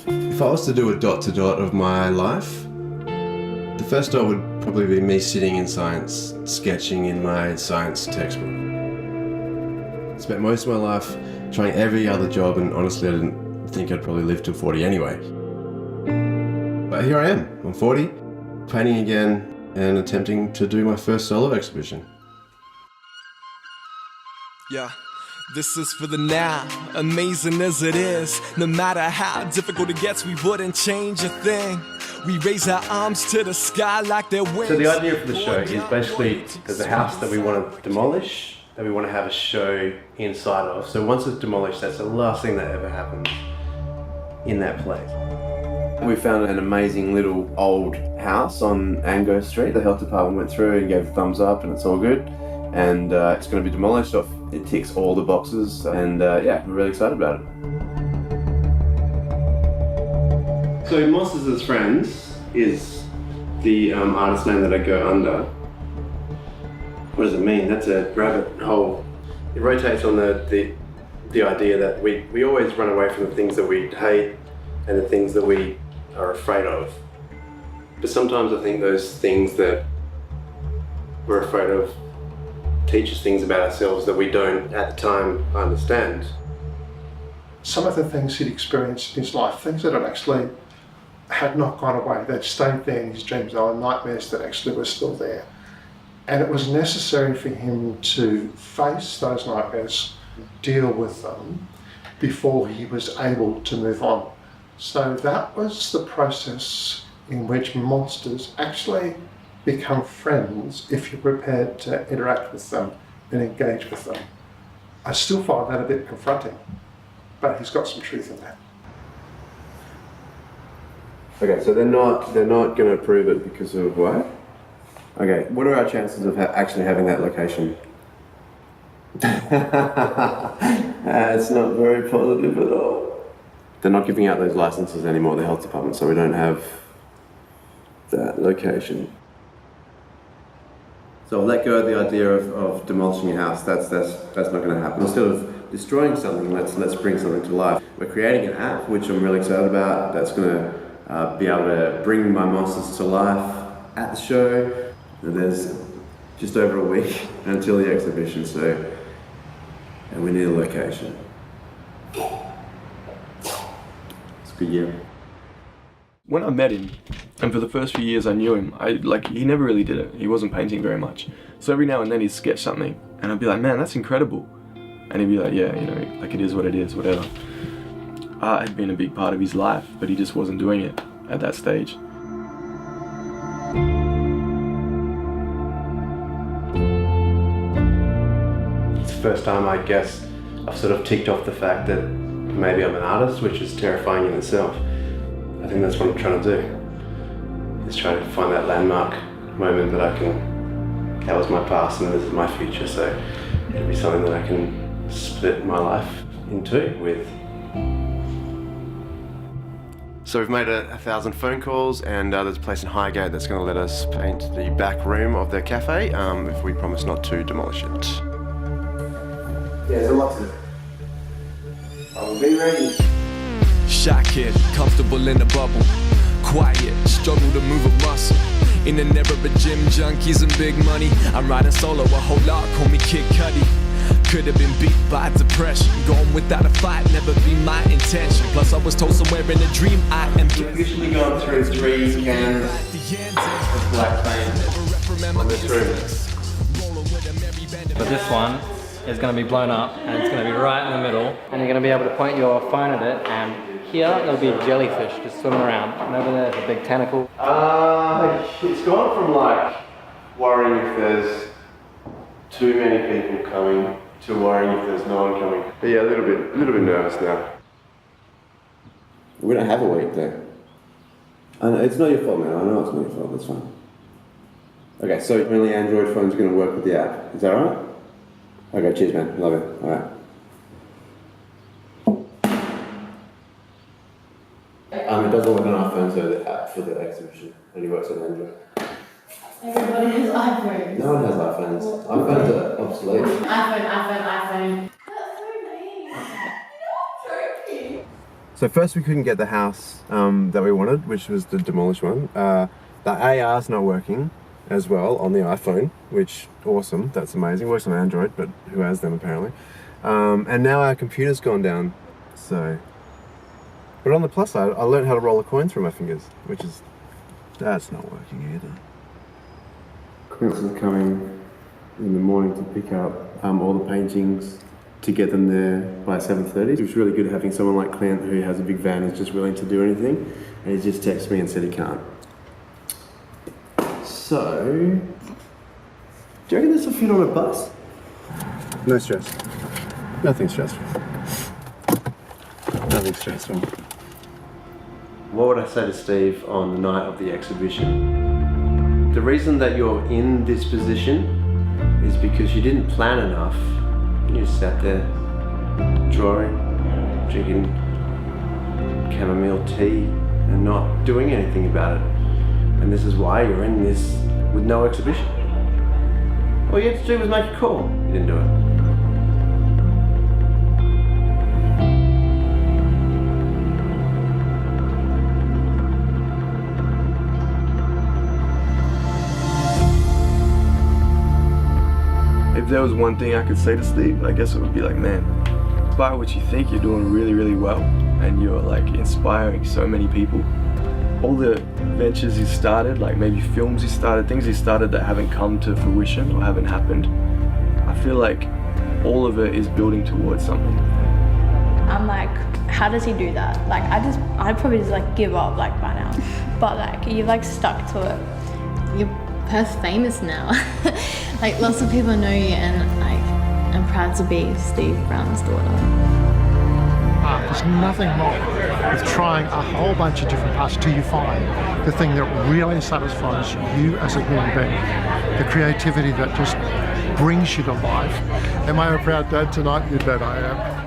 If I was to do a dot-to-dot of my life, the first dot would probably be me sitting in science, sketching in my science textbook. Spent most of my life trying every other job, and honestly I didn't think I'd probably live till 40 anyway. But here I am, I'm 40, painting again and attempting to do my first solo exhibition. Yeah, this is for the now, amazing as it is. No matter how difficult it gets, we wouldn't change a thing. We raise our arms to the sky like they're wings. So the idea for the show is basically there's a house that we want to demolish, that we want to have a show inside of. So once it's demolished, that's the last thing that ever happens in that place. We found an amazing little old house on Ango Street. The health department went through and gave a thumbs up, and it's all good. And it's going to be demolished off. It ticks all the boxes, and yeah, we're really excited about it. So Monsters as Friends is the artist name that I go under. What does it mean? That's a rabbit hole. It rotates on the idea that we always run away from the things that we hate and the things that we are afraid of. But sometimes I think those things that we're afraid of teach us things about ourselves that we don't at the time understand. Some of the things he'd experienced in his life, things that had not gone away, they'd stayed there in his dreams, they were nightmares that actually were still there. And it was necessary for him to face those nightmares, deal with them, before he was able to move on. So that was the process in which monsters actually become friends if you're prepared to interact with them and engage with them. I still find that a bit confronting, but he's got some truth in that. Okay, so they're not going to approve it because of what? Okay, what are our chances of actually having that location? It's not very positive at all. They're not giving out those licenses anymore, the health department, so we don't have that location. So I'll let go of the idea of demolishing a house. That's not going to happen. Instead of destroying something, let's bring something to life. We're creating an app, which I'm really excited about. That's going to be able to bring my monsters to life at the show. And there's just over a week until the exhibition, and we need a location. It's a good year. When I met him, and for the first few years I knew him, he never really did it. He wasn't painting very much. So every now and then he'd sketch something, and I'd be like, man, that's incredible. And he'd be like, yeah, it is what it is, whatever. Art had been a big part of his life, but he just wasn't doing it at that stage. It's the first time, I guess, I've sort of ticked off the fact that maybe I'm an artist, which is terrifying in itself. I think that's what I'm trying to do, is trying to find that landmark moment that that was my past and this is my future, so it'll be something that I can split my life in two with. So we've made 1,000 phone calls, and there's a place in Highgate that's going to let us paint the back room of their cafe if we promise not to demolish it. Yeah, there's a lot to do. I'll be ready. Shy kid, comfortable in a bubble. Quiet, struggle to move a muscle. In an era of gym junkies and big money, I'm riding solo a whole lot, call me Kid Cudi. Could have been beat by depression. Going without a fight, never be my intention. Plus I was told somewhere in a dream I am. We've usually gone through 3 cans of black paint on this room. But this one is going to be blown up, and it's going to be right in the middle, and you're going to be able to point your phone at it, and here there'll be a jellyfish just swimming around, and over there's a big tentacle. It's gone from like worrying if there's too many people coming to worrying if there's no one coming. But yeah, a little bit nervous now. We don't have a week though. I know, it's not your fault, man. I know it's not your fault. That's fine. Okay, so only Android phone's going to work with the app. Is that all right? Okay, cheers, man. Love it. All right. It doesn't work on iPhone, so the app for the exhibition only works on Android. Everybody has iPhones. No one has iPhones. iPhones are obsolete. iPhone. That's so mean. You're joking. So first we couldn't get the house that we wanted, which was the demolished one. The AR's not working as well on the iPhone, which awesome, that's amazing. Works on Android, but who has them apparently. And now our computer's gone down, so. But on the plus side, I learned how to roll a coin through my fingers, which is, that's not working either. Clint's coming in the morning to pick up all the paintings to get them there by 7:30. It was really good having someone like Clint who has a big van and is just willing to do anything. And he just texted me and said he can't. So, do you reckon this will fit on a bus? No stress. Nothing stressful. Nothing stressful. What would I say to Steve on the night of the exhibition? The reason that you're in this position is because you didn't plan enough. You just sat there, drawing, drinking chamomile tea, and not doing anything about it. And this is why you're in this with no exhibition. All you had to do was make a call. You didn't do it. If there was one thing I could say to Steve, I guess it would be like, man, despite what you think, you're doing really, really well, and you're like inspiring so many people. All the ventures you started, like maybe films you started, things you started that haven't come to fruition or haven't happened, I feel like all of it is building towards something. I'm like, how does he do that? Like, I'd probably just like give up like by now. But like, you've like stuck to it. You're Perth famous now. Like, lots of people know you, and like, I'm proud to be Steve Brown's daughter. There's nothing wrong with trying a whole bunch of different parts till you find the thing that really satisfies you as a human being, the creativity that just brings you to life. Am I a proud dad tonight? You bet I am.